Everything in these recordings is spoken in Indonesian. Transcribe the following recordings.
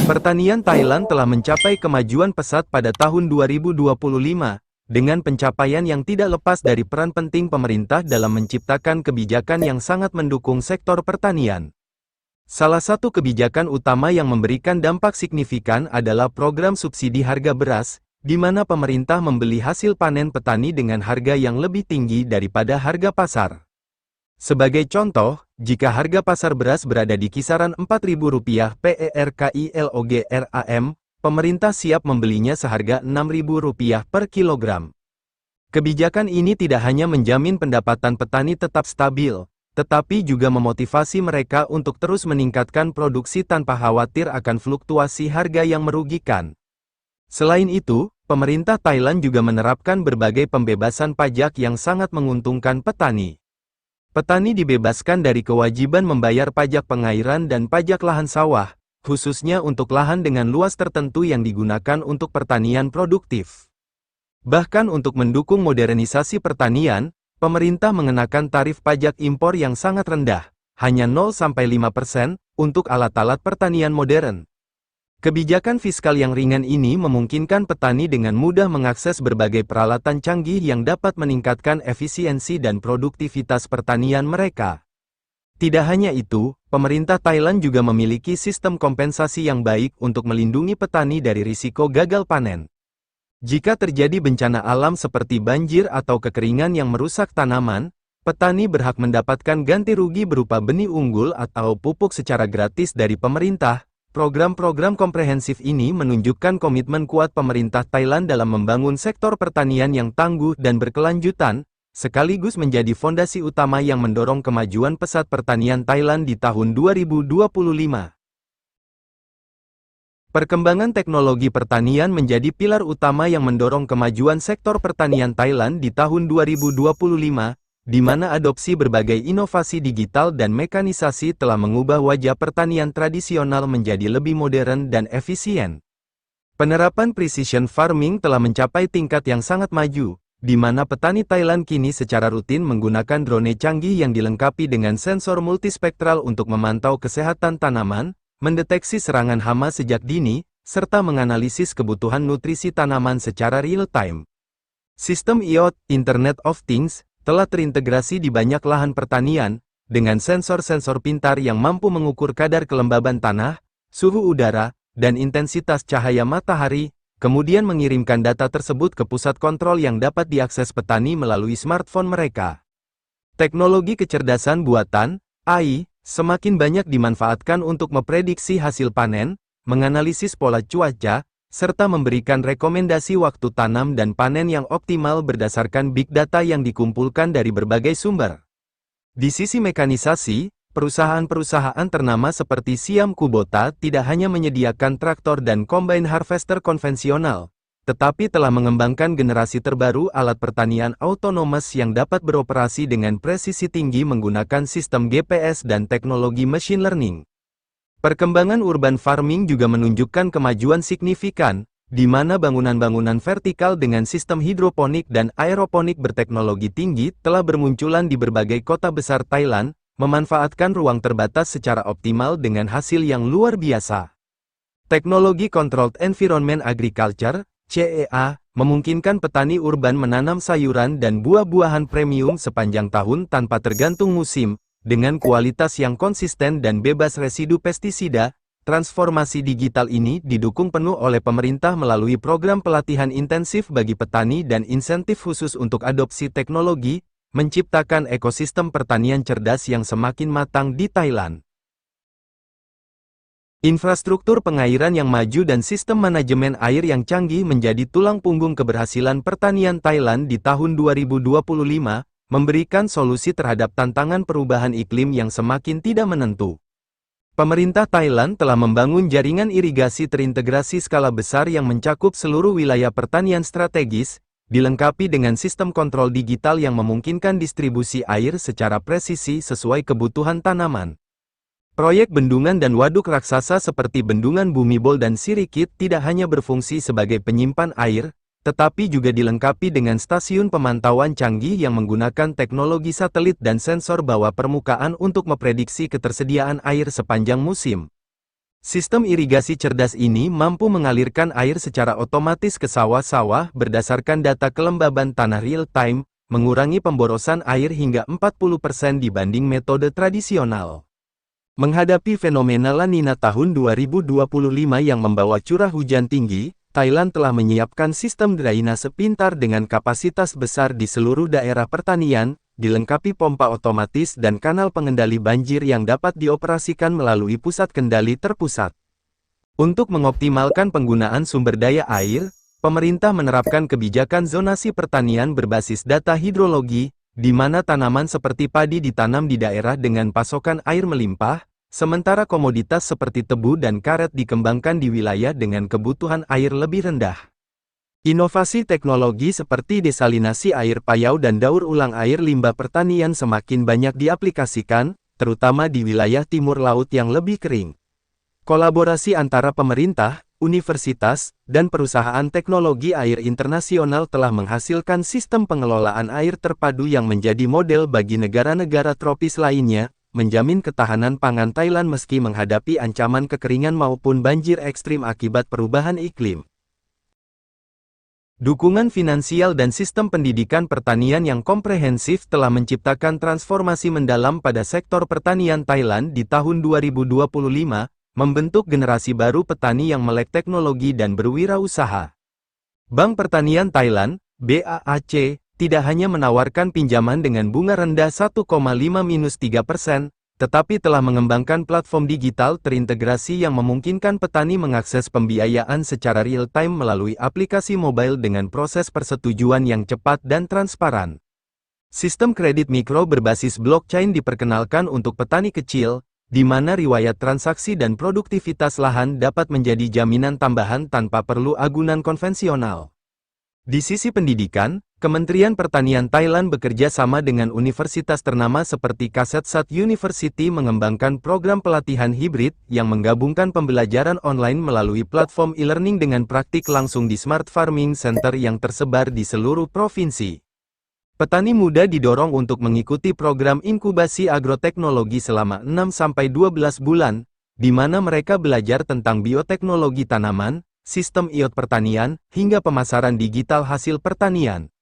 Pertanian Thailand telah mencapai kemajuan pesat pada tahun 2025, dengan pencapaian yang tidak lepas dari peran penting pemerintah dalam menciptakan kebijakan yang sangat mendukung sektor pertanian. Salah satu kebijakan utama yang memberikan dampak signifikan adalah program subsidi harga beras, di mana pemerintah membeli hasil panen petani dengan harga yang lebih tinggi daripada harga pasar. Sebagai contoh, jika harga pasar beras berada di kisaran Rp4.000 per kilogram, pemerintah siap membelinya seharga Rp6.000 per kilogram. Kebijakan ini tidak hanya menjamin pendapatan petani tetap stabil, tetapi juga memotivasi mereka untuk terus meningkatkan produksi tanpa khawatir akan fluktuasi harga yang merugikan. Selain itu, pemerintah Thailand juga menerapkan berbagai pembebasan pajak yang sangat menguntungkan petani. Petani dibebaskan dari kewajiban membayar pajak pengairan dan pajak lahan sawah, khususnya untuk lahan dengan luas tertentu yang digunakan untuk pertanian produktif. Bahkan untuk mendukung modernisasi pertanian, pemerintah mengenakan tarif pajak impor yang sangat rendah, hanya 0-5%, untuk alat-alat pertanian modern. Kebijakan fiskal yang ringan ini memungkinkan petani dengan mudah mengakses berbagai peralatan canggih yang dapat meningkatkan efisiensi dan produktivitas pertanian mereka. Tidak hanya itu, pemerintah Thailand juga memiliki sistem kompensasi yang baik untuk melindungi petani dari risiko gagal panen. Jika terjadi bencana alam seperti banjir atau kekeringan yang merusak tanaman, petani berhak mendapatkan ganti rugi berupa benih unggul atau pupuk secara gratis dari pemerintah. Program-program komprehensif ini menunjukkan komitmen kuat pemerintah Thailand dalam membangun sektor pertanian yang tangguh dan berkelanjutan, sekaligus menjadi fondasi utama yang mendorong kemajuan pesat pertanian Thailand di tahun 2025. Perkembangan teknologi pertanian menjadi pilar utama yang mendorong kemajuan sektor pertanian Thailand di tahun 2025, di mana adopsi berbagai inovasi digital dan mekanisasi telah mengubah wajah pertanian tradisional menjadi lebih modern dan efisien. Penerapan precision farming telah mencapai tingkat yang sangat maju, di mana petani Thailand kini secara rutin menggunakan drone canggih yang dilengkapi dengan sensor multispektral untuk memantau kesehatan tanaman, mendeteksi serangan hama sejak dini, serta menganalisis kebutuhan nutrisi tanaman secara real-time. Sistem IoT, Internet of Things, telah terintegrasi di banyak lahan pertanian, dengan sensor-sensor pintar yang mampu mengukur kadar kelembaban tanah, suhu udara, dan intensitas cahaya matahari, kemudian mengirimkan data tersebut ke pusat kontrol yang dapat diakses petani melalui smartphone mereka. Teknologi kecerdasan buatan, AI, semakin banyak dimanfaatkan untuk memprediksi hasil panen, menganalisis pola cuaca, serta memberikan rekomendasi waktu tanam dan panen yang optimal berdasarkan big data yang dikumpulkan dari berbagai sumber. Di sisi mekanisasi, perusahaan-perusahaan ternama seperti Siam Kubota tidak hanya menyediakan traktor dan combine harvester konvensional, tetapi telah mengembangkan generasi terbaru alat pertanian autonomous yang dapat beroperasi dengan presisi tinggi menggunakan sistem GPS dan teknologi machine learning. Perkembangan urban farming juga menunjukkan kemajuan signifikan, di mana bangunan-bangunan vertikal dengan sistem hidroponik dan aeroponik berteknologi tinggi telah bermunculan di berbagai kota besar Thailand, memanfaatkan ruang terbatas secara optimal dengan hasil yang luar biasa. Teknologi Controlled Environment Agriculture, CEA, memungkinkan petani urban menanam sayuran dan buah-buahan premium sepanjang tahun tanpa tergantung musim, dengan kualitas yang konsisten dan bebas residu pestisida. Transformasi digital ini didukung penuh oleh pemerintah melalui program pelatihan intensif bagi petani dan insentif khusus untuk adopsi teknologi, menciptakan ekosistem pertanian cerdas yang semakin matang di Thailand. Infrastruktur pengairan yang maju dan sistem manajemen air yang canggih menjadi tulang punggung keberhasilan pertanian Thailand di tahun 2025, memberikan solusi terhadap tantangan perubahan iklim yang semakin tidak menentu. Pemerintah Thailand telah membangun jaringan irigasi terintegrasi skala besar yang mencakup seluruh wilayah pertanian strategis, dilengkapi dengan sistem kontrol digital yang memungkinkan distribusi air secara presisi sesuai kebutuhan tanaman. Proyek bendungan dan waduk raksasa seperti Bendungan Bumibol dan Sirikit tidak hanya berfungsi sebagai penyimpan air, tetapi juga dilengkapi dengan stasiun pemantauan canggih yang menggunakan teknologi satelit dan sensor bawah permukaan untuk memprediksi ketersediaan air sepanjang musim. Sistem irigasi cerdas ini mampu mengalirkan air secara otomatis ke sawah-sawah berdasarkan data kelembaban tanah real-time, mengurangi pemborosan air hingga 40% dibanding metode tradisional. Menghadapi fenomena La Nina tahun 2025 yang membawa curah hujan tinggi, Thailand telah menyiapkan sistem drainase pintar dengan kapasitas besar di seluruh daerah pertanian, dilengkapi pompa otomatis dan kanal pengendali banjir yang dapat dioperasikan melalui pusat kendali terpusat. Untuk mengoptimalkan penggunaan sumber daya air, pemerintah menerapkan kebijakan zonasi pertanian berbasis data hidrologi, di mana tanaman seperti padi ditanam di daerah dengan pasokan air melimpah, sementara komoditas seperti tebu dan karet dikembangkan di wilayah dengan kebutuhan air lebih rendah. Inovasi teknologi seperti desalinasi air payau dan daur ulang air limbah pertanian semakin banyak diaplikasikan, terutama di wilayah timur laut yang lebih kering. Kolaborasi antara pemerintah, universitas, dan perusahaan teknologi air internasional telah menghasilkan sistem pengelolaan air terpadu yang menjadi model bagi negara-negara tropis lainnya, menjamin ketahanan pangan Thailand meski menghadapi ancaman kekeringan maupun banjir ekstrim akibat perubahan iklim. Dukungan finansial dan sistem pendidikan pertanian yang komprehensif telah menciptakan transformasi mendalam pada sektor pertanian Thailand di tahun 2025, membentuk generasi baru petani yang melek teknologi dan berwirausaha. Bank Pertanian Thailand, BAAC, tidak hanya menawarkan pinjaman dengan bunga rendah 1,5-3%, tetapi telah mengembangkan platform digital terintegrasi yang memungkinkan petani mengakses pembiayaan secara real-time melalui aplikasi mobile dengan proses persetujuan yang cepat dan transparan. Sistem kredit mikro berbasis blockchain diperkenalkan untuk petani kecil, di mana riwayat transaksi dan produktivitas lahan dapat menjadi jaminan tambahan tanpa perlu agunan konvensional. Di sisi pendidikan, Kementerian Pertanian Thailand bekerja sama dengan universitas ternama seperti Kasetsat University mengembangkan program pelatihan hibrid yang menggabungkan pembelajaran online melalui platform e-learning dengan praktik langsung di Smart Farming Center yang tersebar di seluruh provinsi. Petani muda didorong untuk mengikuti program inkubasi agroteknologi selama 6-12 bulan, di mana mereka belajar tentang bioteknologi tanaman, sistem iot pertanian, hingga pemasaran digital hasil pertanian.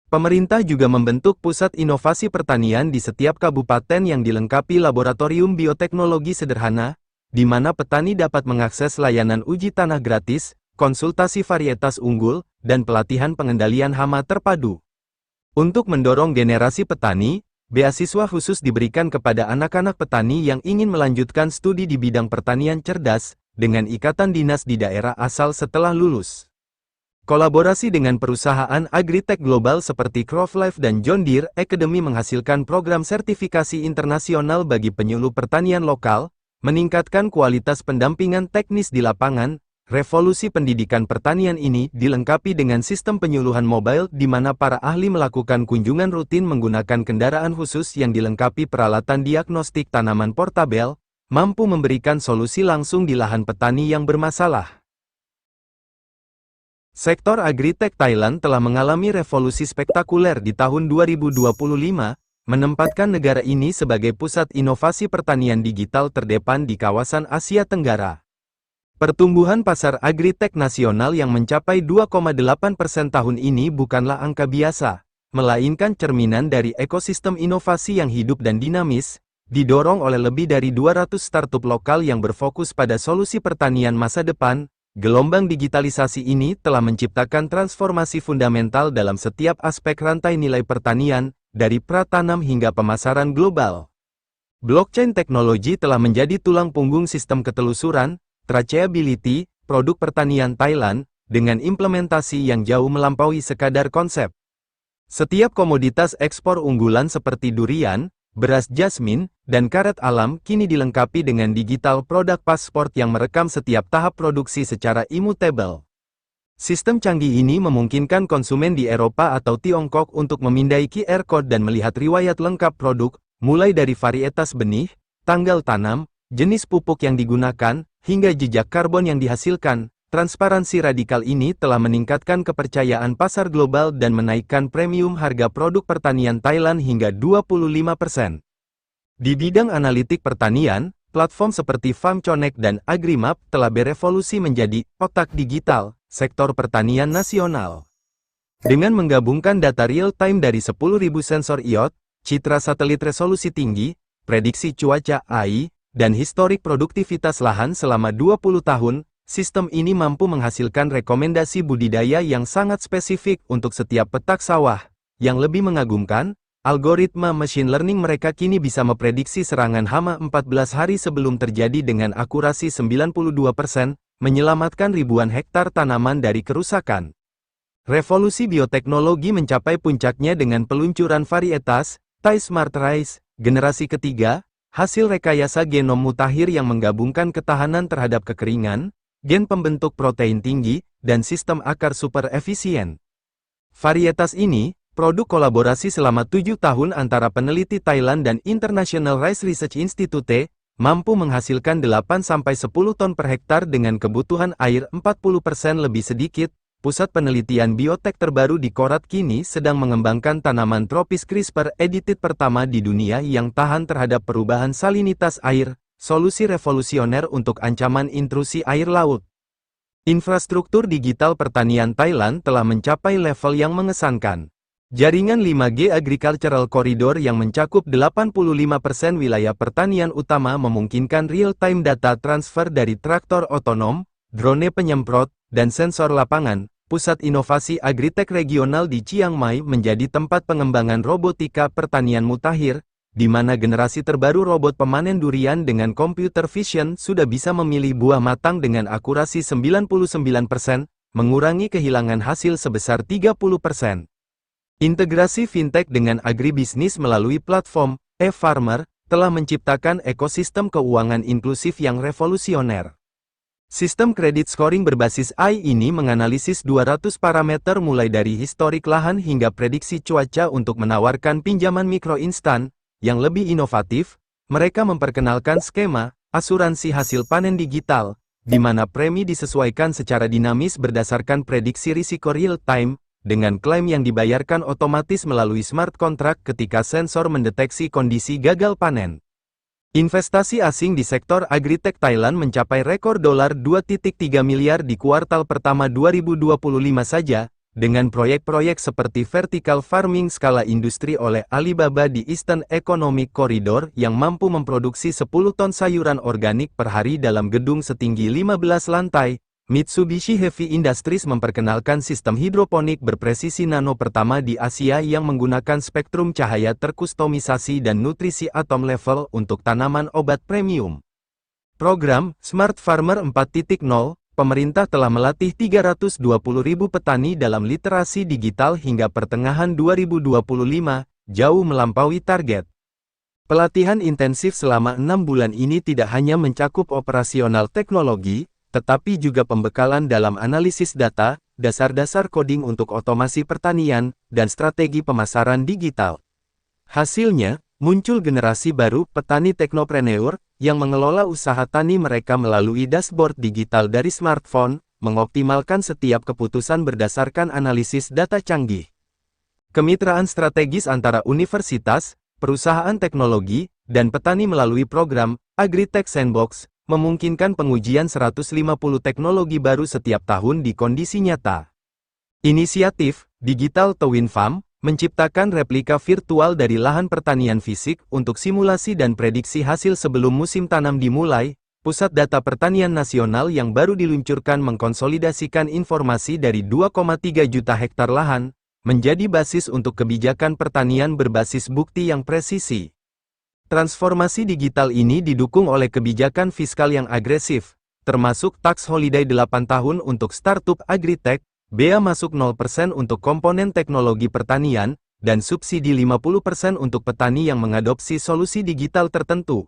Pemerintah juga membentuk pusat inovasi pertanian di setiap kabupaten yang dilengkapi laboratorium bioteknologi sederhana, di mana petani dapat mengakses layanan uji tanah gratis, konsultasi varietas unggul, dan pelatihan pengendalian hama terpadu. Untuk mendorong generasi petani, beasiswa khusus diberikan kepada anak-anak petani yang ingin melanjutkan studi di bidang pertanian cerdas, dengan ikatan dinas di daerah asal setelah lulus. Kolaborasi dengan perusahaan agritech global seperti CropLife dan John Deere Academy menghasilkan program sertifikasi internasional bagi penyuluh pertanian lokal, meningkatkan kualitas pendampingan teknis di lapangan. Revolusi pendidikan pertanian ini dilengkapi dengan sistem penyuluhan mobile di mana para ahli melakukan kunjungan rutin menggunakan kendaraan khusus yang dilengkapi peralatan diagnostik tanaman portabel, mampu memberikan solusi langsung di lahan petani yang bermasalah. Sektor agritech Thailand telah mengalami revolusi spektakuler di tahun 2025, menempatkan negara ini sebagai pusat inovasi pertanian digital terdepan di kawasan Asia Tenggara. Pertumbuhan pasar agritech nasional yang mencapai 2,8% tahun ini bukanlah angka biasa, melainkan cerminan dari ekosistem inovasi yang hidup dan dinamis, didorong oleh lebih dari 200 startup lokal yang berfokus pada solusi pertanian masa depan. Gelombang digitalisasi ini telah menciptakan transformasi fundamental dalam setiap aspek rantai nilai pertanian, dari pratanam hingga pemasaran global. Blockchain teknologi telah menjadi tulang punggung sistem ketelusuran, traceability, produk pertanian Thailand, dengan implementasi yang jauh melampaui sekadar konsep. Setiap komoditas ekspor unggulan seperti durian, beras jasmin, dan karet alam kini dilengkapi dengan digital product passport yang merekam setiap tahap produksi secara immutable. Sistem canggih ini memungkinkan konsumen di Eropa atau Tiongkok untuk memindai QR code dan melihat riwayat lengkap produk, mulai dari varietas benih, tanggal tanam, jenis pupuk yang digunakan, hingga jejak karbon yang dihasilkan. Transparansi radikal ini telah meningkatkan kepercayaan pasar global dan menaikkan premium harga produk pertanian Thailand hingga 25%. Di bidang analitik pertanian, Platform seperti Farm Connect dan Agrimap telah berevolusi menjadi otak digital sektor pertanian nasional. Dengan menggabungkan data real-time dari 10.000 sensor IoT, citra satelit resolusi tinggi, prediksi cuaca AI, dan historik produktivitas lahan selama 20 tahun, sistem ini mampu menghasilkan rekomendasi budidaya yang sangat spesifik untuk setiap petak sawah. Yang lebih mengagumkan, algoritma machine learning mereka kini bisa memprediksi serangan hama 14 hari sebelum terjadi dengan akurasi 92%, menyelamatkan ribuan hektar tanaman dari kerusakan. Revolusi bioteknologi mencapai puncaknya dengan peluncuran varietas Thai Smart Rice generasi ketiga, hasil rekayasa genom mutakhir yang menggabungkan ketahanan terhadap kekeringan, gen pembentuk protein tinggi, dan sistem akar super efisien. Varietas ini, produk kolaborasi selama 7 tahun antara peneliti Thailand dan International Rice Research Institute, mampu menghasilkan 8-10 ton per hektar dengan kebutuhan air 40% lebih sedikit. Pusat penelitian biotek terbaru di Korat kini sedang mengembangkan tanaman tropis CRISPR-edited pertama di dunia yang tahan terhadap perubahan salinitas air, solusi revolusioner untuk ancaman intrusi air laut. Infrastruktur digital pertanian Thailand telah mencapai level yang mengesankan. Jaringan 5G Agricultural Corridor yang mencakup 85% wilayah pertanian utama memungkinkan real-time data transfer dari traktor otonom, drone penyemprot, dan sensor lapangan. Pusat Inovasi Agritek Regional di Chiang Mai menjadi tempat pengembangan robotika pertanian mutakhir, di mana generasi terbaru robot pemanen durian dengan computer vision sudah bisa memilih buah matang dengan akurasi 99%, mengurangi kehilangan hasil sebesar 30%. Integrasi fintech dengan agribisnis melalui platform e-farmer telah menciptakan ekosistem keuangan inklusif yang revolusioner. Sistem kredit scoring berbasis AI ini menganalisis 200 parameter mulai dari historik lahan hingga prediksi cuaca untuk menawarkan pinjaman mikro instan. Yang lebih inovatif, mereka memperkenalkan skema asuransi hasil panen digital, di mana premi disesuaikan secara dinamis berdasarkan prediksi risiko real-time, dengan klaim yang dibayarkan otomatis melalui smart contract ketika sensor mendeteksi kondisi gagal panen. Investasi asing di sektor agritech Thailand mencapai rekor dolar 2,3 miliar di kuartal pertama 2025 saja, dengan proyek-proyek seperti vertical farming skala industri oleh Alibaba di Eastern Economic Corridor yang mampu memproduksi 10 ton sayuran organik per hari dalam gedung setinggi 15 lantai. Mitsubishi Heavy Industries memperkenalkan sistem hidroponik berpresisi nano pertama di Asia yang menggunakan spektrum cahaya terkustomisasi dan nutrisi atom level untuk tanaman obat premium. Program Smart Farmer 4.0, pemerintah telah melatih 320.000 petani dalam literasi digital hingga pertengahan 2025, jauh melampaui target. Pelatihan intensif selama 6 bulan ini tidak hanya mencakup operasional teknologi, tetapi juga pembekalan dalam analisis data, dasar-dasar coding untuk otomasi pertanian, dan strategi pemasaran digital. Hasilnya, muncul generasi baru petani teknopreneur, yang mengelola usaha tani mereka melalui dashboard digital dari smartphone, mengoptimalkan setiap keputusan berdasarkan analisis data canggih. Kemitraan strategis antara universitas, perusahaan teknologi, dan petani melalui program Agritech Sandbox, memungkinkan pengujian 150 teknologi baru setiap tahun di kondisi nyata. Inisiatif Digital Twin Farm menciptakan replika virtual dari lahan pertanian fisik untuk simulasi dan prediksi hasil sebelum musim tanam dimulai. Pusat Data Pertanian Nasional yang baru diluncurkan mengkonsolidasikan informasi dari 2,3 juta hektar lahan, menjadi basis untuk kebijakan pertanian berbasis bukti yang presisi. Transformasi digital ini didukung oleh kebijakan fiskal yang agresif, termasuk tax holiday 8 tahun untuk startup agritech, bea masuk 0% untuk komponen teknologi pertanian, dan subsidi 50% untuk petani yang mengadopsi solusi digital tertentu.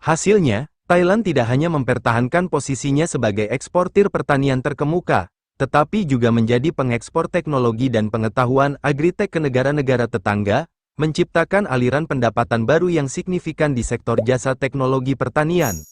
Hasilnya, Thailand tidak hanya mempertahankan posisinya sebagai eksportir pertanian terkemuka, tetapi juga menjadi pengekspor teknologi dan pengetahuan agritech ke negara-negara tetangga, menciptakan aliran pendapatan baru yang signifikan di sektor jasa teknologi pertanian.